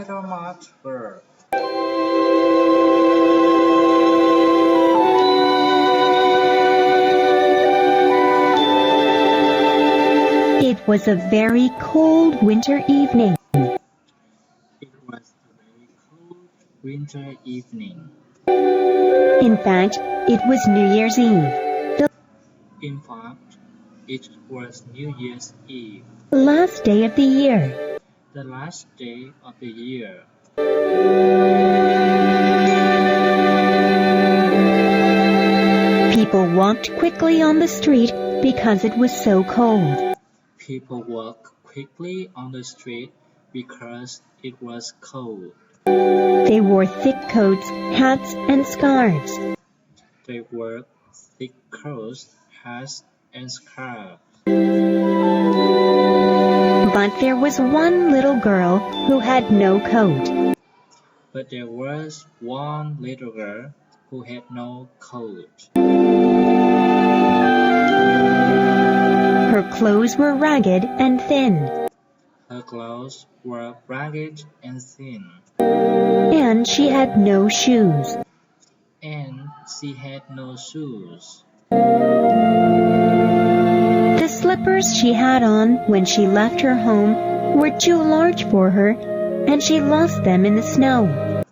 little match girl. It was a very cold winter evening. It was a very cold winter evening. In fact, it was New Year's Eve, In fact, it was New Year's Eve, the last day of the year. the last day of the year. People walked quickly on the street because it was so cold. People walked quickly on the street because it was cold. They wore thick coats, hats, and scarves. They wore thick coats, hats, and scarves. But there was one little girl who had no coat. But there was one little girl who had no coat. Her clothes were ragged and thin, Her clothes were ragged and thin, and she had no shoes. and she had no shoes. The slippers she had on when she left her home were too large for her, and she lost them in the snow.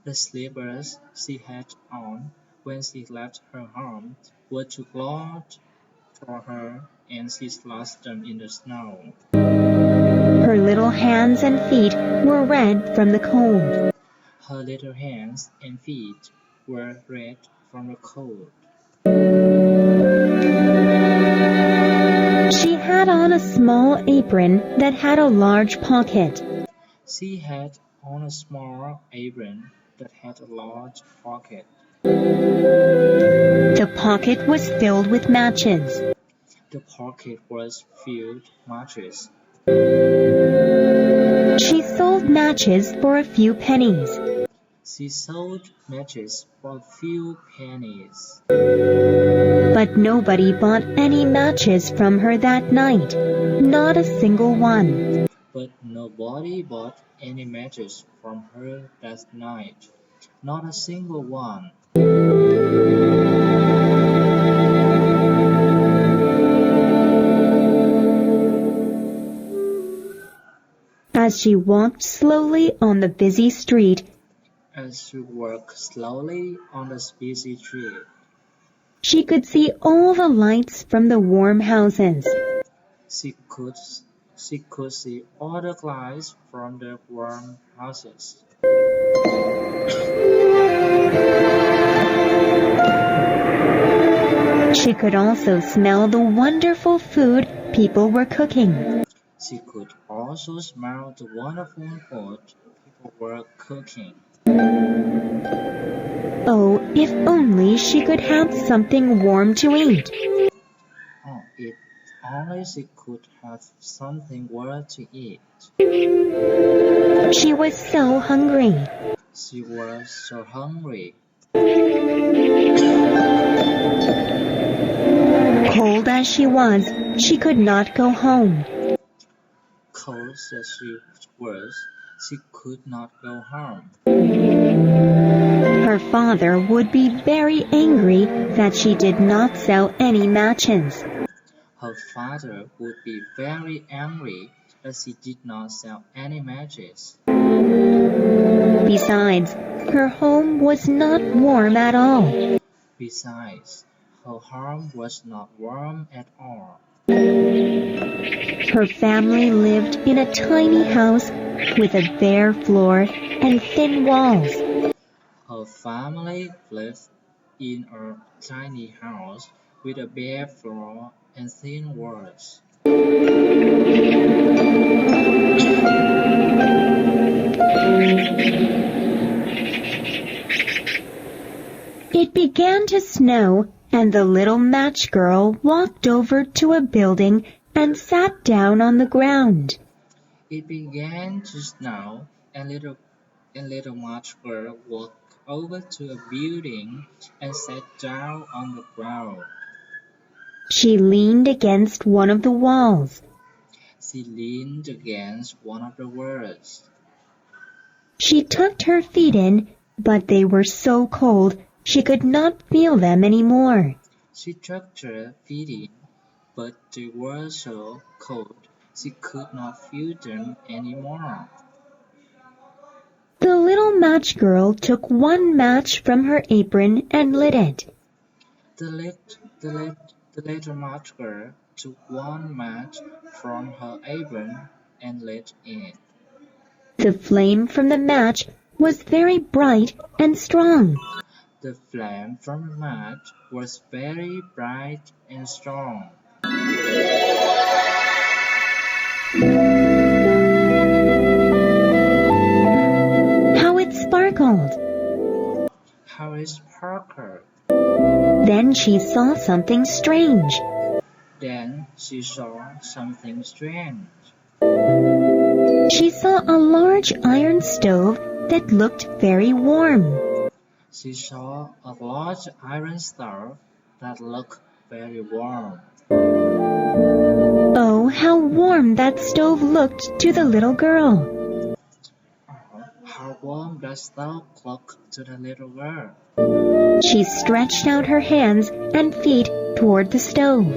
The slippers she had on when she left her home were too large for her, and she lost them in the snow. Her little hands and feet were red from the cold. Her little hands and feet were red from the cold. She had on a small apron that had a large pocket. She had on a small apron that had a large pocket. The pocket was filled with matches. The pocket was filled matches. She sold matches for a few pennies. She sold matches for a few pennies. But nobody bought any matches from her that night. Not a single one. But nobody bought any matches from her that night. Not a single one. As she walked slowly on the busy street, As she walked slowly on the busy street, she could see all the lights from the warm houses. she could see all the lights from the warm houses. She could also smell the wonderful food people were cooking. She could also smell the wonderful food people were cooking. Oh, if only she could have something warm to eat. Oh, if only she could have something warm to eat. She was so hungry. She was so hungry. Cold as she was, she could not go home. Cold as she was, she could not go home. Her father would be very angry that she did not sell any matches. Her father would be very angry that she did not sell any matches. Besides, her home was not warm at all. Besides, her home was not warm at all. Her family lived in a tiny house with a bare floor and thin walls. Her family lived in a tiny house with a bare floor and thin walls. It began to snow, and the little match girl walked over to a building and sat down on the ground. It began to snow, and little March girl walked over to a building and sat down on the ground. She leaned against one of the walls. She leaned against one of the walls. She tucked her feet in, but they were so cold she could not feel them anymore. She tucked her feet in, but they were so cold she could not feel them anymore. The little match girl took one match from her apron and lit it. The little match girl took one match from her apron and lit it. The flame from the match was very bright and strong. The flame from the match was very bright and strong. How it sparkled! How it sparkled! Then she saw something strange. Then she saw something strange. She saw a large iron stove that looked very warm. She saw a large iron stove that looked very warm. Oh, how warm that stove looked to the little girl! Oh, how warm that stove looked to the little girl. She stretched out her hands and feet toward the stove.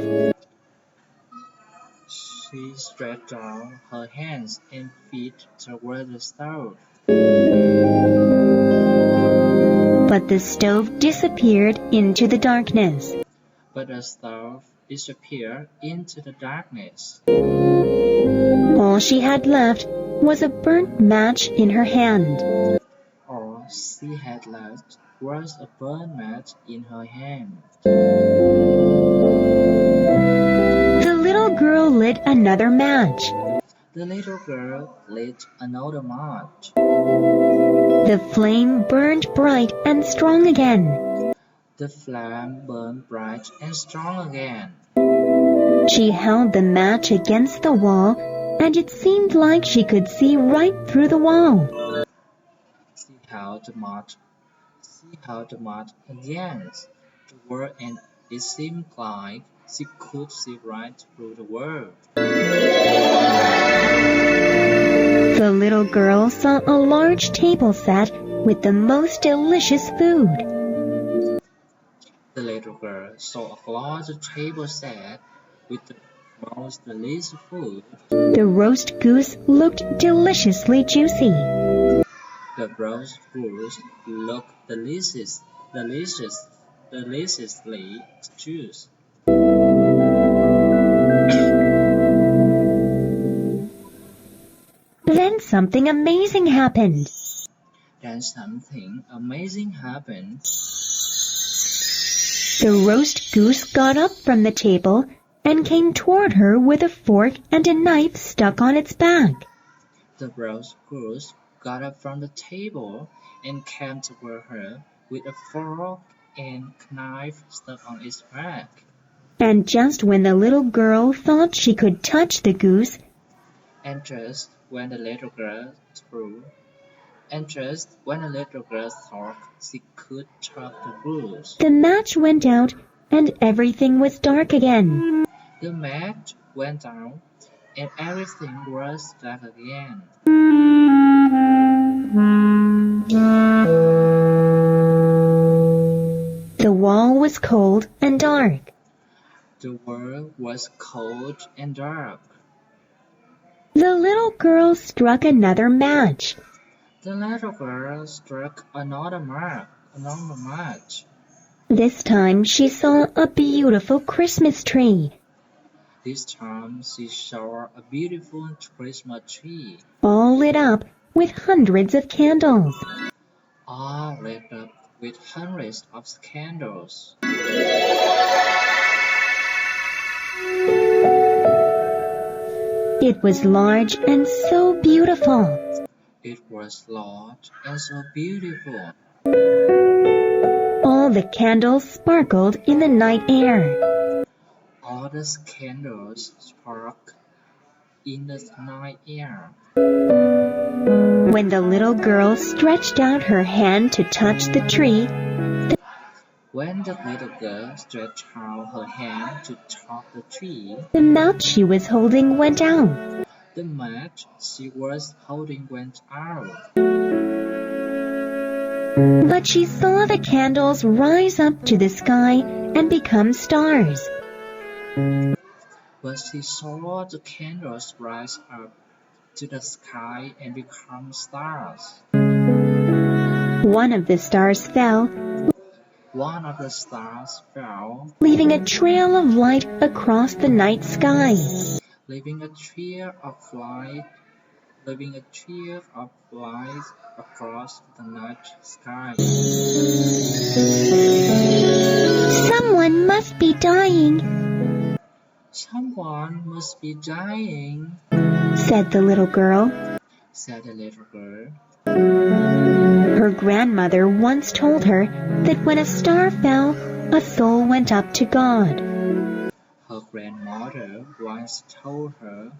She stretched out her hands and feet toward the stove. But the stove disappeared into the darkness. But the stove disappeared into the darkness. All she had left was a burnt match in her hand. All she had left was a burnt match in her hand. The little girl lit another match. The little girl lit another match. The flame burned bright and strong again. The flame burned bright and strong again. She held the match against the wall, and it seemed like she could see right through the wall. She held the match against the wall, and it seemed like she could see right through the wall. The little girl saw a large table set with the most delicious food. The little girl saw a large table set with the most delicious food. The roast goose looked deliciously juicy. The roast goose looked deliciously juicy. Then something amazing happened. The roast goose got up from the table and came toward her with a fork and a knife stuck on its back. The roast goose got up from the table and came toward her with a fork and knife stuck on its back. And just when the little girl thought she could touch the goose, And just when the little girl thought she could touch the goose, the match went out and everything was dark again. the match went out and everything was dark again. The wall was cold and dark. The world was cold and dark. The little girl struck another match. The little girl struck another match. This time she saw a beautiful Christmas tree, This time she saw a beautiful Christmas tree, all lit up with hundreds of candles. all lit up with hundreds of candles. It was large and so beautiful. It was large and so beautiful. All the candles sparkled in the night air. All the candles sparkled in the night air. When the little girl stretched out her hand to touch the tree, When the little girl stretched out her hand to touch the tree, the match she was holding went out. The match she was holding went out, but she saw the candles rise up to the sky and become stars. but she saw the candles rise up to the sky and become stars. One of the stars fell, One of the stars fell, leaving a trail of light across the night sky. leaving a trail of light, leaving a trail of light across the night sky. Someone must be dying, Someone must be dying, said the little girl. said the little girl. Her grandmother once told her that when a star fell, a soul went up to God. Her grandmother once told her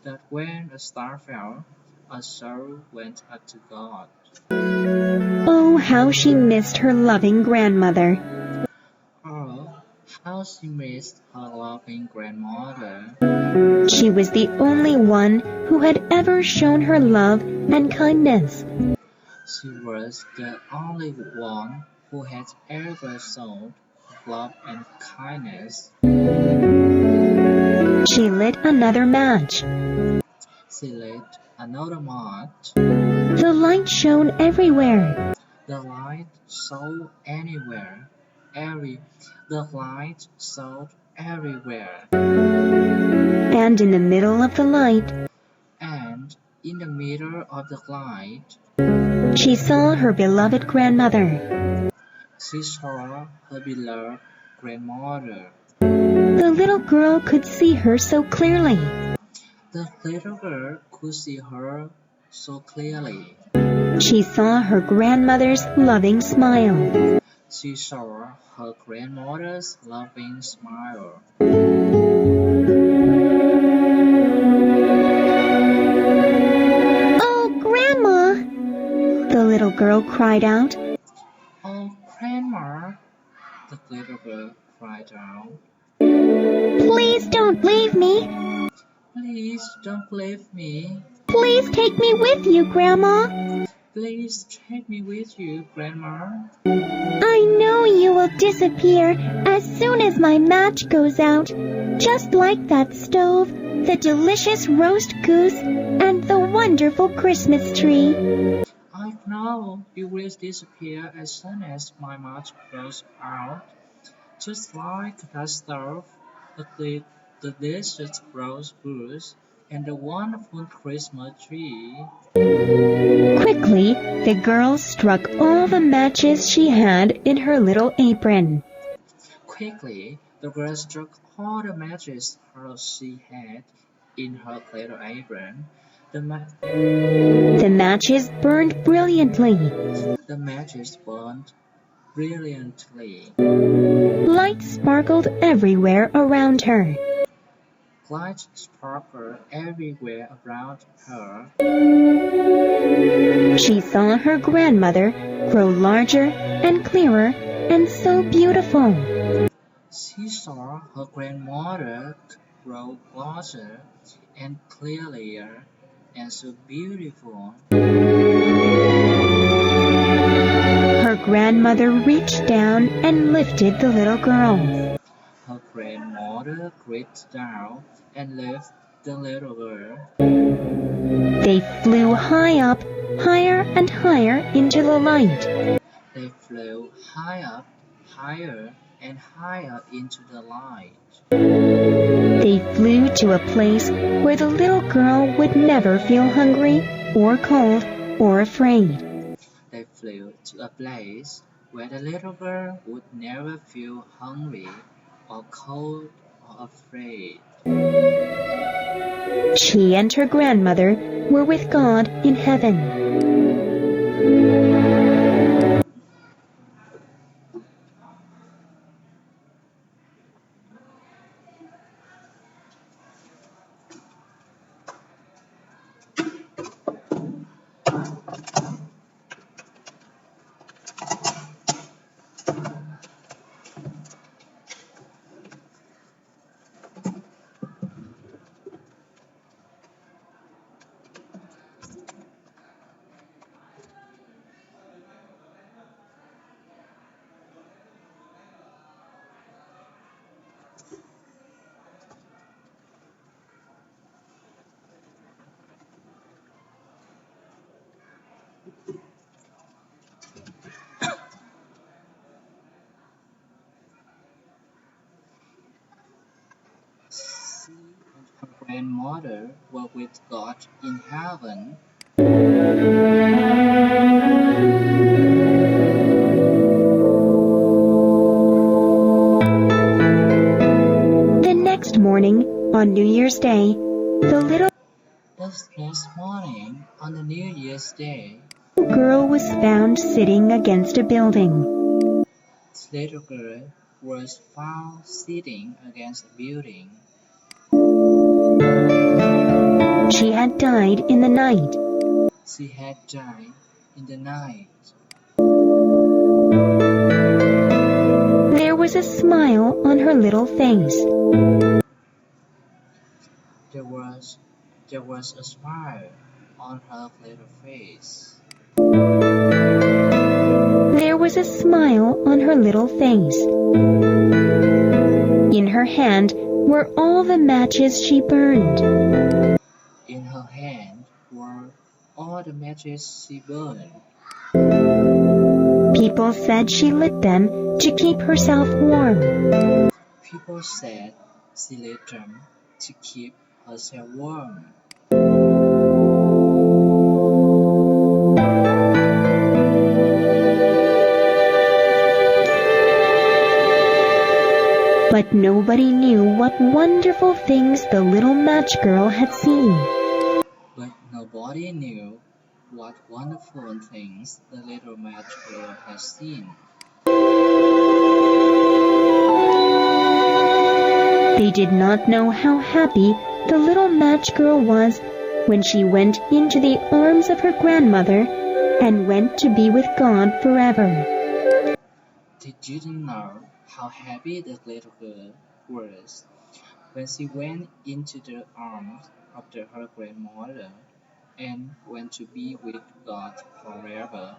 that when a star fell, a soul went up to God. Oh, how she missed her loving grandmother. Oh, how she missed her loving grandmother. She was the only one who had ever shown her love and kindness. She was the only one who had ever shown love and kindness. She lit another match. She lit another match. The light shone everywhere. The light shone anywhere. The light shone everywhere. And in the middle of the light, And in the middle of the light, she saw her beloved grandmother. she saw her beloved grandmother. The little girl could see her so clearly. The little girl could see her so clearly. She saw her grandmother's loving smile. She saw her grandmother's loving smile. Oh, Grandma! The little girl cried out. Oh, Grandma, the little girl cried out. Please don't leave me. Please don't leave me. Please take me with you, Grandma. Please take me with you, Grandma. I know you will disappear as soon as my match goes out, just like that stove, the delicious roast goose, and the wonderful Christmas tree. I know you will disappear as soon as my match goes out, just like that stove, the delicious roast goose, and the wonderful Christmas tree. Quickly, the girl struck all the matches she had in her little apron. Quickly, the girl struck all the matches she had in her little apron. The matches burned brilliantly. The matches burned brilliantly. Light sparkled everywhere around her. Light sparkled everywhere around her. She saw her grandmother grow larger and clearer and so beautiful. She saw her grandmother grow larger and clearer and so beautiful. Her grandmother reached down and lifted the little girl. Her grandmother reached down and lifted the little girl. They flew high up, higher and higher into the light. They flew high up, higher and higher into the light. They flew to a place where the little girl would never feel hungry or cold or afraid. They flew to a place where the little girl would never feel hungry or cold or afraid. She and her grandmother were with God in heaven. She and her grandmother were with God in heaven. The next morning, on New Year's Day, the little The next morning, on the New Year's Day, girl was found sitting against a building. the little girl was found sitting against a building. She had died in the night. She had died in the night. There was a smile on her little face. There was there was a smile on her little face. There was a smile on her little face. In her hand were all the matches she burned. In her hand were all the matches she burned. People said she lit them to keep herself warm. People said she lit them to keep herself warm. But nobody knew what wonderful things the little match girl had seen. But nobody knew what wonderful things the little match girl had seen. They did not know how happy the little match girl was when she went into the arms of her grandmother and went to be with God forever. They didn't know how happy the little girl was when she went into the arms of her grandmother and went to be with God forever.